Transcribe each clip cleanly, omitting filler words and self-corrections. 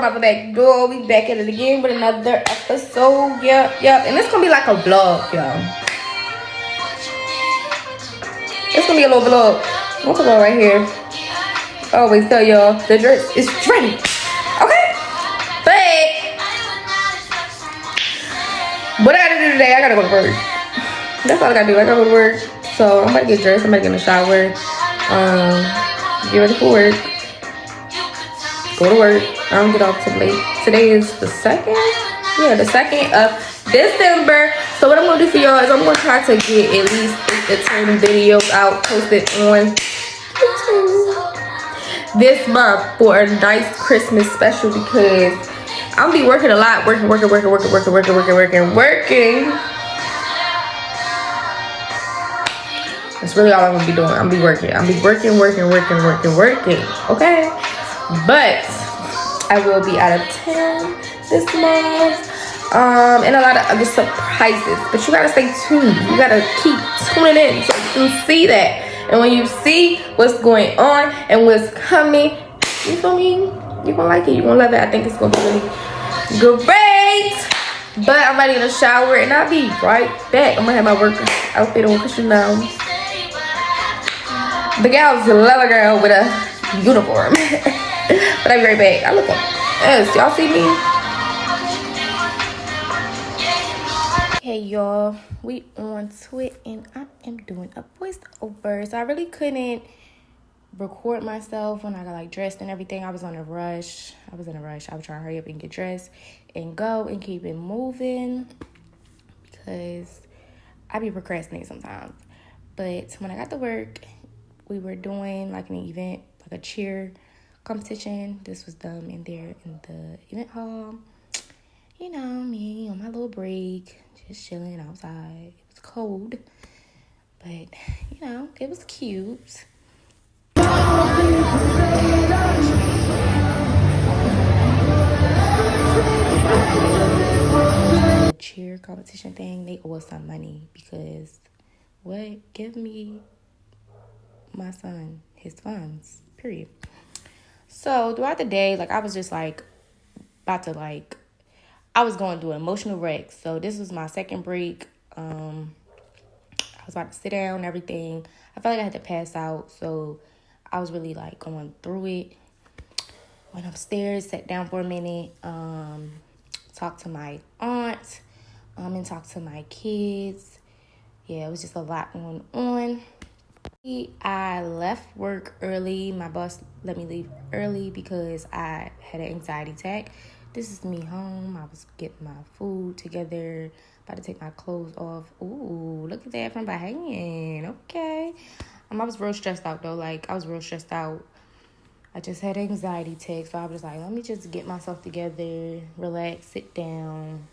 Mama Backdoor. We back at it again with another episode. Yep. And it's gonna be like a vlog, y'all. It's gonna be a little vlog. What's the vlog right here? I always tell y'all the dress is ready. Okay? But what I gotta do today, I gotta go to work. That's all I gotta do. I gotta go to work. So I'm about to get dressed. I'm about to get in the shower. Get ready for work. Go to work. I don't get off till late. Today is the 2nd? Yeah, the 2nd of December. So what I'm gonna do for y'all is I'm gonna try to get at least 8 to 10 videos out posted on YouTube this month for a nice Christmas special because I'm gonna be working a lot. Working. That's really all I'm gonna be doing. I'm gonna be working. Working. Okay? But I will be out of town this month. And a lot of other surprises. But you gotta stay tuned. You gotta keep tuning in so you can see that. And when you see what's going on and what's coming, you feel me? You're gonna like it. You're gonna love it. I think it's gonna be really great. But I'm ready in the shower and I'll be right back. I'm gonna have my work outfit on because you know the gals love a girl with a uniform. But I'll be right back. I look up. Yes, y'all see me? Hey y'all, we on to it and I am doing a voiceover. So I really couldn't record myself when I got like dressed and everything. I was in a rush. I was trying to hurry up and get dressed and go and keep it moving because I be procrastinating sometimes. But when I got to work, we were doing like an event, like a cheer competition. This was done in there in the event hall. You know, me on my little break, just chilling outside. It was cold, but you know, it was cute. The cheer competition thing, they owe us some money because what? Give me my son his funds, period. So throughout the day, like I was just like about to like I was going through an emotional wreck. So this was my second break. I was about to sit down and everything. I felt like I had to pass out, so I was really like going through it. Went upstairs, sat down for a minute, talked to my aunt, and talked to my kids. Yeah, it was just a lot going on. I left work early. My boss let me leave early because I had an anxiety attack. This is me home. I was getting my food together, about to take my clothes off. Ooh, look at that from behind. Okay. I was real stressed out though. Like I was real stressed out. I just had an anxiety attack, so I was like, let me just get myself together, relax, sit down.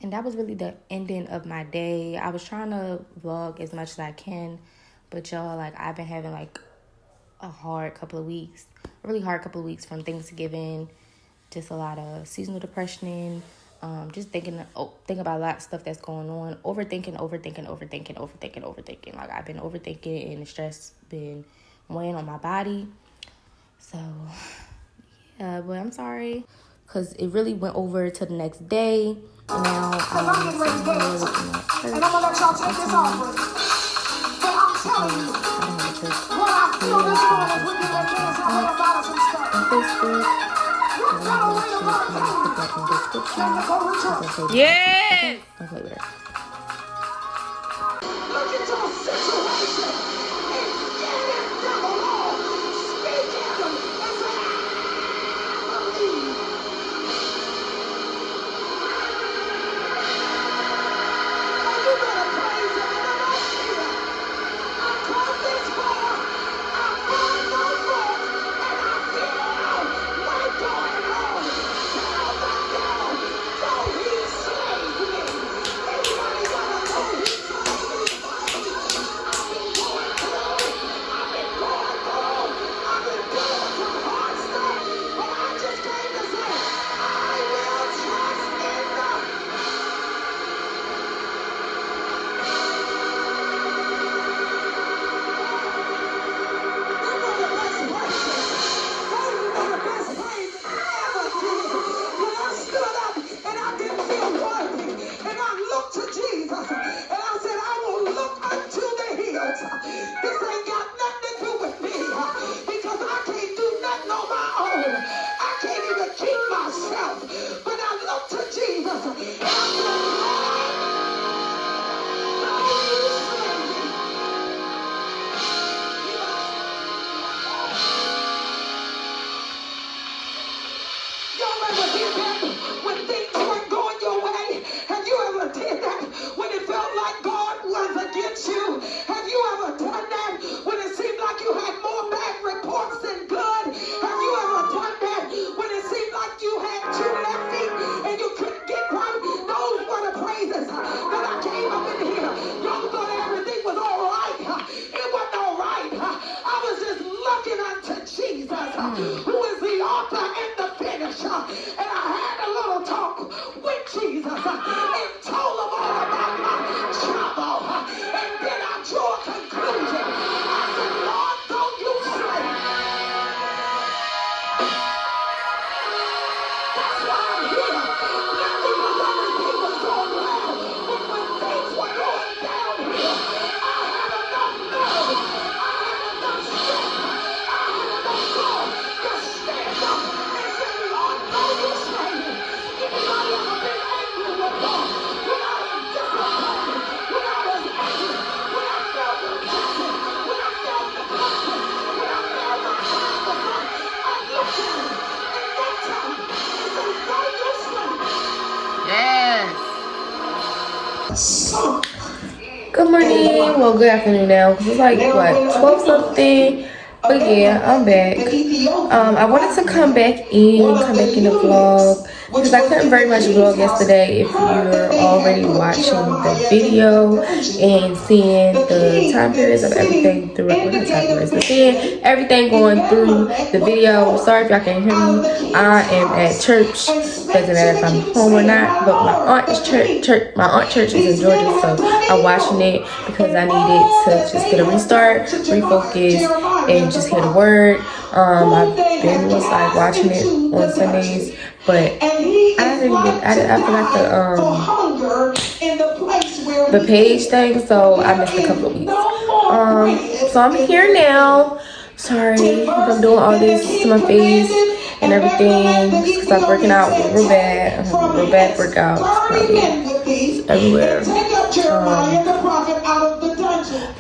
And that was really the ending of my day. I was trying to vlog as much as I can, but y'all, like, I've been having, like, a really hard couple of weeks from Thanksgiving, just a lot of seasonal depression, just thinking about a lot of stuff that's going on, overthinking. Like, I've been overthinking, and the stress been weighing on my body. So, yeah, but I'm sorry, because it really went over to the next day. And now I'm looking at church. And I'm gonna let y'all take this off. But I'm telling you, what I feel this morning is we need to dance a whole lot of some stuff. On Facebook. Yes! Don't play with her. Look into a situation and stand it down the wall. Speak to them and say, I believe. Good morning. Well, good afternoon now. Cause it's like what 12 something. But yeah, I'm back. I wanted to come back in the vlog because I couldn't very much vlog yesterday. If you're already watching the video and seeing the time periods of everything through, well, not time periods, but seeing everything going through the video. Sorry if y'all can't hear me. I am at church. Doesn't matter if I'm home or not. But my aunt's church. My aunt church is in Georgia, so I'm watching it because I needed to just get a restart, refocus, and just hear the word. I've been was like watching it on Sundays, but I forgot the page thing, so I missed a couple of weeks. So I'm here now. Sorry if I'm doing all this to my face and everything because I'm working out real bad. Real bad workouts probably everywhere.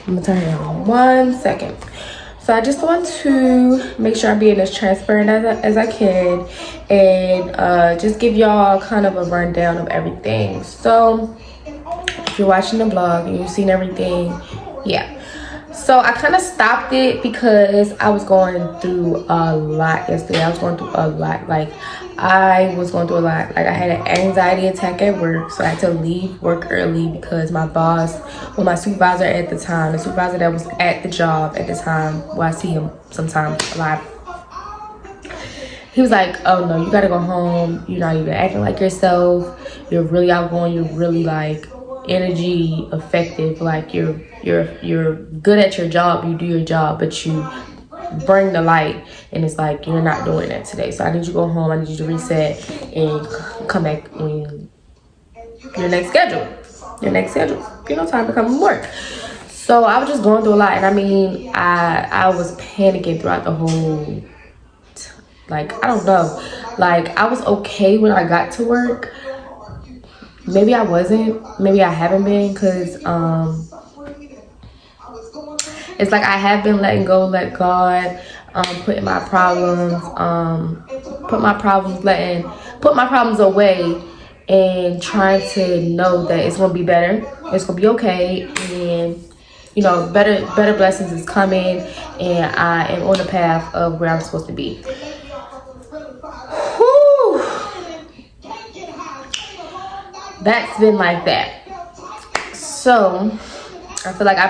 I'm gonna turn it on 1 second. So I just want to make sure I'm being as transparent as I can and just give y'all kind of a rundown of everything. So if you're watching the vlog and you've seen everything, yeah. So I kind of stopped it because I was going through a lot yesterday. I was going through a lot. Like I was going through a lot. Like I had an anxiety attack at work, so I had to leave work early because my boss, well, my supervisor at the time, the supervisor that was at the job at the time, well, I see him sometimes a lot. He was like, "Oh no, you gotta go home. You're not even acting like yourself. You're really outgoing. You're really like energy effective. Like you're good at your job. You do your job, but you bring the light, and it's like you're not doing that today. So I need you to go home. I need you to reset and come back when your next schedule. You know, time to come and work." So I was just going through a lot, and I mean, I was panicking throughout the whole. Like I don't know, like I was okay when I got to work. Maybe I wasn't. Maybe I haven't been, cause it's like I have been letting go, let God, putting my problems, put my problems away, and trying to know that it's gonna be better. It's gonna be okay, and you know, better blessings is coming, and I am on the path of where I'm supposed to be. Whew. That's been like that. So I feel like I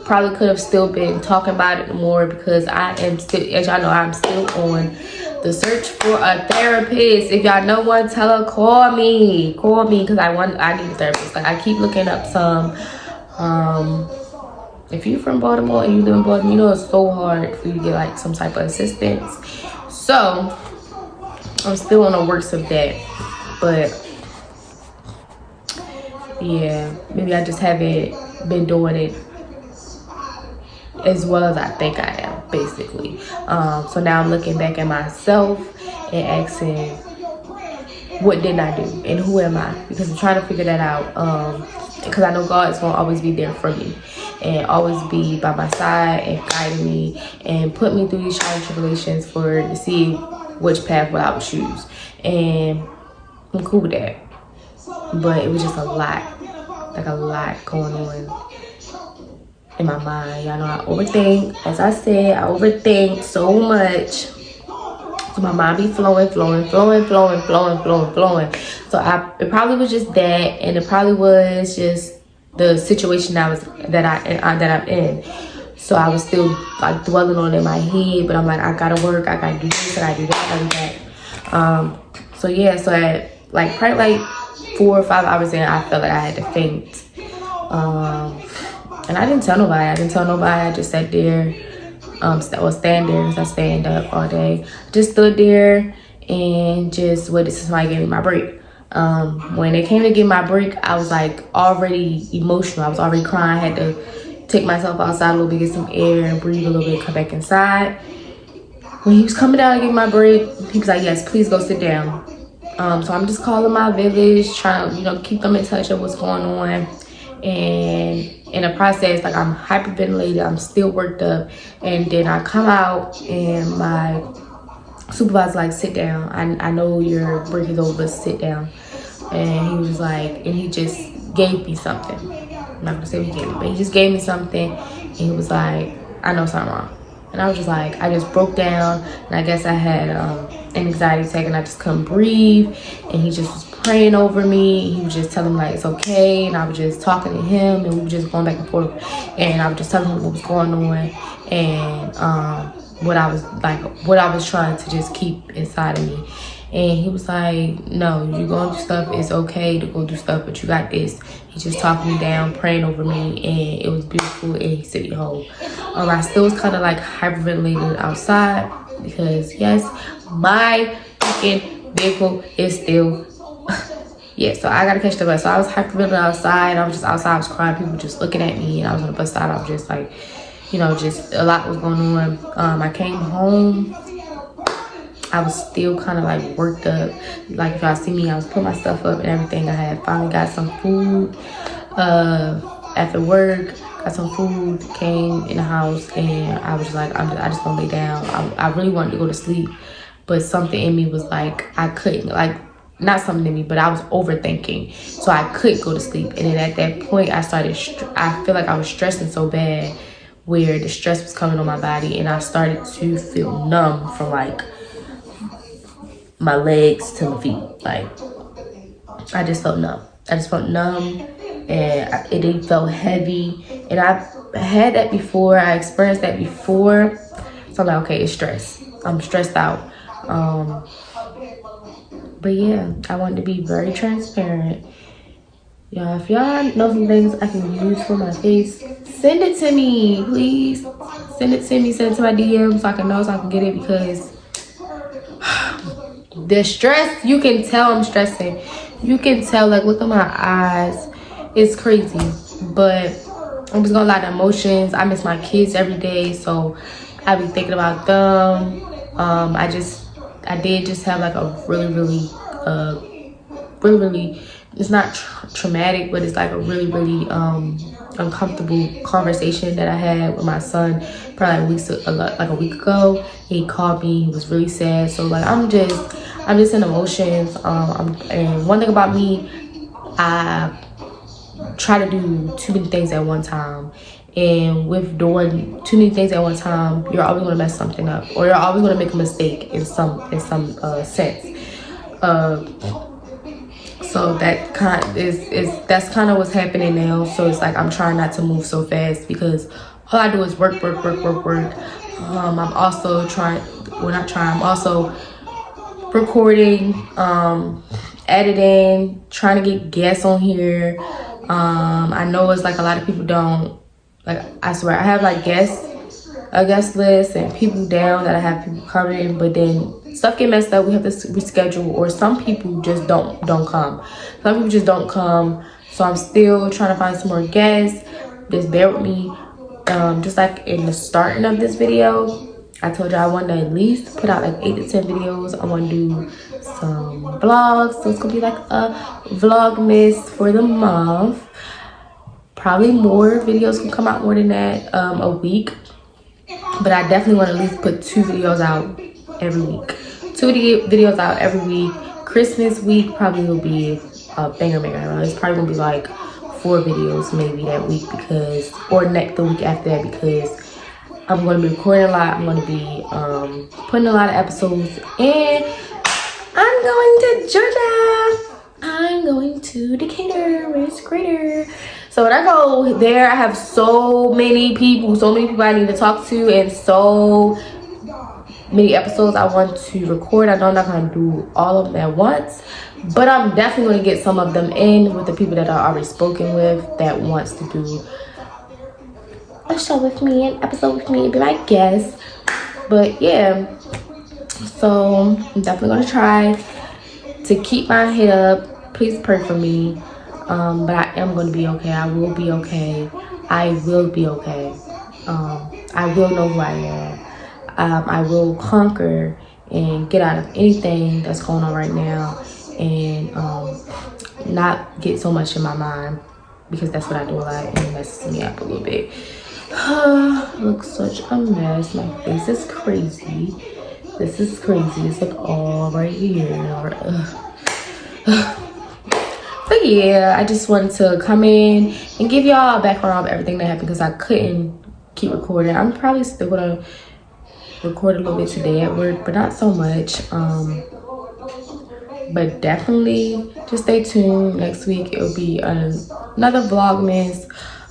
probably could have still been talking about it more because I am still, as y'all know, I'm still on the search for a therapist. If y'all know one, tell her, call me because I need a therapist. Like I keep looking up some. If you're from Baltimore and you live in Baltimore, you know it's so hard for you to get like some type of assistance. So I'm still on the works of that, but yeah, maybe I just haven't been doing it as well as I think I am, basically. So now I'm looking back at myself and asking, what didn't I do and who am I? Because I'm trying to figure that out. Because I know God is going to always be there for me and always be by my side and guiding me and put me through these trials and tribulations to see which path I would choose. And I'm cool with that. But it was just a lot going on in my mind. Y'all know I overthink. As I said, I overthink so much. So my mind be flowing. So it probably was just that, and it probably was just the situation that I'm in. So I was still like dwelling on it in my head, but I'm like, I gotta work, I gotta do this, I gotta do that, I gotta do that. So yeah, so at like probably like 4 or 5 hours in, I felt like I had to faint. And I didn't tell nobody. I just sat there, stand there because I stand up all day. Just stood there and just waited till somebody gave me my break. When they came to get my break, I was like already emotional. I was already crying. I had to take myself outside a little bit, get some air and breathe a little bit, come back inside. When he was coming down to give me my break, he was like, "Yes, please go sit down." So I'm just calling my village, trying to, you know, keep them in touch of what's going on. And in the process, like I'm hyperventilated, I'm still worked up. And then I come out and my supervisor's like, "Sit down. I know your break is over, sit down." and he was like, and he just gave me something. I'm not gonna say what he gave me, but he just gave me something, and he was like, I know something wrong. And I was just like, I just broke down, and I guess I had an anxiety attack, and I just couldn't breathe. And he just was praying over me. He was just telling me like it's okay, and I was just talking to him, and we were just going back and forth. And I was just telling him what was going on, and what I was trying to just keep inside of me. And he was like, no, you going through stuff. It's okay to go through stuff, but you got this. He just talked me down, praying over me, and it was beautiful. And he sent me home. I still was kind of like hyperventilating outside because, yes, my freaking vehicle is still, yeah, so I got to catch the bus. So I was hyperventilating outside. I was just outside. I was crying. People just looking at me, and I was on the bus side. I was just like, you know, just a lot was going on. I came home. I was still kind of like worked up. Like if y'all see me, I was putting my stuff up and everything. I had finally got some food after work. Got some food, came in the house, and I was like, I just want to lay down. I really wanted to go to sleep, but something in me was like, I couldn't, like, not something in me, but I was overthinking, so I couldn't go to sleep. And then at that point, I feel like I was stressing so bad, where the stress was coming on my body, and I started to feel numb from like my legs to my feet. Like, I just felt numb. And it felt heavy. And I had that before. I experienced that before. So I'm like, okay, it's stress. I'm stressed out. But yeah, I wanted to be very transparent. Y'all, if y'all know some things I can use for my face, send it to me, please. Send it to me. Send it to my DM so I can know, so I can get it, because the stress, you can tell I'm stressing. You can tell, like, look at my eyes. It's crazy. But I'm just gonna lie, the emotions. I miss my kids every day, so I be thinking about them. I did just have like a really, it's not traumatic, but it's like a really uncomfortable conversation that I had with my son probably like a week ago. He called me. He was really sad. So like I'm just in emotions. And one thing about me, I try to do too many things at one time. And with doing too many things at one time, you're always gonna mess something up, or you're always gonna make a mistake in some sense. So that that's kind of what's happening now. So it's like I'm trying not to move so fast, because all I do is work. I'm also I'm also recording, editing, trying to get guests on here. I know it's like a lot of people don't, like, I swear I have like a guest list and people down that I have people coming, but then stuff get messed up. We have to reschedule, or some people just don't come. Some people just don't come. So I'm still trying to find some more guests. Just bear with me. Just like in the starting of this video, I told you I want to at least put out like 8 to 10 videos. I want to do some vlogs, so it's gonna be like a vlogmas for the month. Probably more videos can come out more than that a week, but I definitely want to at least put 2 videos out every week. 2 videos out every week. Christmas week probably will be a banger. It's probably gonna be like 4 videos maybe that week, because, or the week after that, because I'm going to be recording a lot. I'm going to be putting a lot of episodes, and I'm going to Georgia. I'm going to Decatur, where it's greater. So when I go there, I have so many people I need to talk to, and so many episodes I want to record. I know I'm not going to do all of them at once, but I'm definitely going to get some of them in with the people that I already spoken with that wants to do a show with me, an episode with me, be my guest. But yeah, so I'm definitely going to try to keep my head up. Please pray for me. But I am going to be okay. I will be okay. I will be okay. I will know who I am. I will conquer and get out of anything that's going on right now, and not get so much in my mind, because that's what I do a lot, and it messes me up a little bit. Looks such a mess. My face is crazy. This is crazy. It's like all right here. yeah, I just wanted to come in and give y'all a background of everything that happened because I couldn't keep recording. I'm probably still gonna record a little bit today at work, but not so much. But definitely just stay tuned. Next week it'll be another Vlogmas.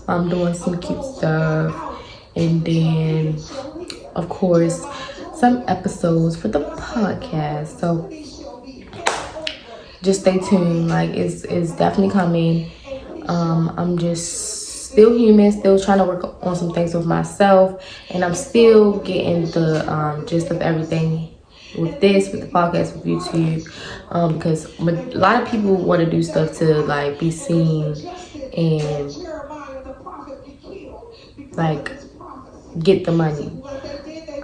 I'm doing some cute stuff, and then of course some episodes for the podcast. So just stay tuned. Like it's definitely coming. I'm just still human, still trying to work on some things with myself, and I'm still getting the gist of everything with this, with the podcast, with YouTube, because a lot of people want to do stuff to like be seen and like get the money.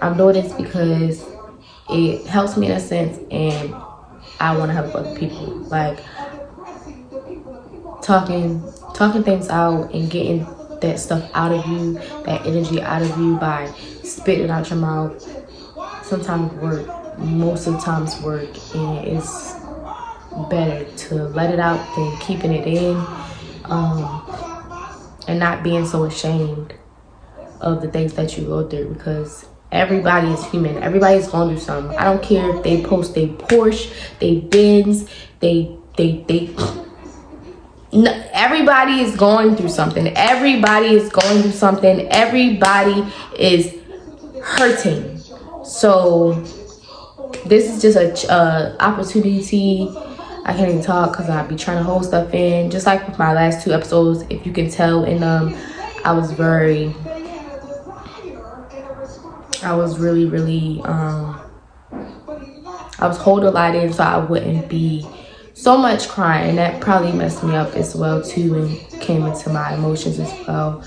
I'm doing this because it helps me in a sense, and I want to help other people. Like talking things out and getting that stuff out of you, that energy out of you by spitting out your mouth. Sometimes work, most of the times work, and it's better to let it out than keeping it in, and not being so ashamed of the things that you go through, because everybody is human. Everybody's going through something. I don't care if they post they Porsche, they Benz, no, everybody is going through something. Everybody is going through something. Everybody is hurting. So this is just a opportunity. I can't even talk because I be trying to hold stuff in. Just like with my last 2 episodes, if you can tell in them, I was really I was holding a lot in so I wouldn't be so much crying, and that probably messed me up as well too, and came into my emotions as well,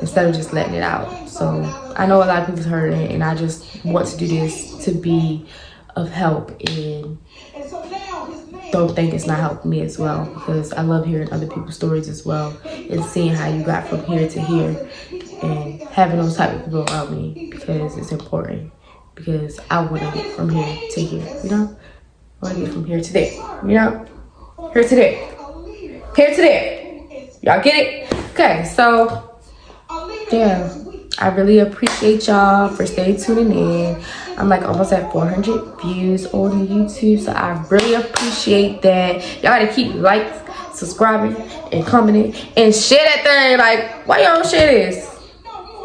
instead of just letting it out. So I know a lot of people's hurting, and I just want to do this to be of help, and don't think it's not helping me as well, because I love hearing other people's stories as well, and seeing how you got from here to here, and having those type of people around me, because it's important, because I want to get from here to here, you know? I want to get from here to there, you know? Here to there. Here to there. Y'all get it? Okay, so, yeah. I really appreciate y'all for staying tuning in. I'm like almost at 400 views on YouTube, so I really appreciate that. Y'all gotta keep liking, subscribing, and commenting, and share that thing. Like, why y'all don't share this?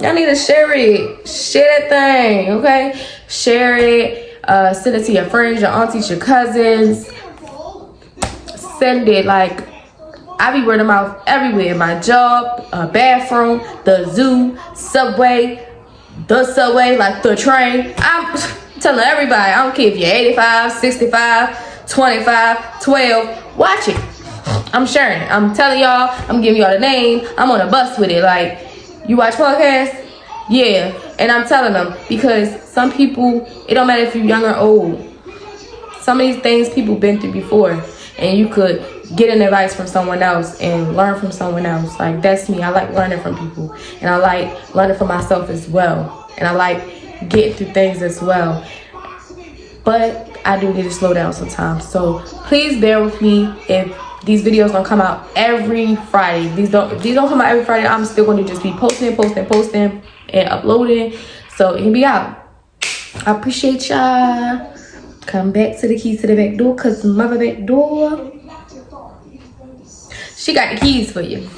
Y'all need to share it. Share that thing, okay? Share it. Send it to your friends, your aunties, your cousins. Send it. Like, I be word of mouth everywhere. My job, bathroom, the zoo, subway, like the train. I'm telling everybody. I don't care if you're 85, 65, 25, 12. Watch it. I'm sharing it. I'm telling y'all. I'm giving y'all the name. I'm on a bus with it. Like, you watch podcasts? Yeah. And I'm telling them, because some people, it don't matter if you're young or old. Some of these things people been through before, and you could get an advice from someone else and learn from someone else. Like, that's me. I like learning from people, and I like learning from myself as well, and I like getting through things as well. But I do need to slow down sometimes, so please bear with me if these videos don't come out every Friday. If these don't come out every Friday, I'm still going to just be posting and uploading, so it can be out. I appreciate y'all. Come back to the keys to the back door, because MuvaBackdoor, she got the keys for you.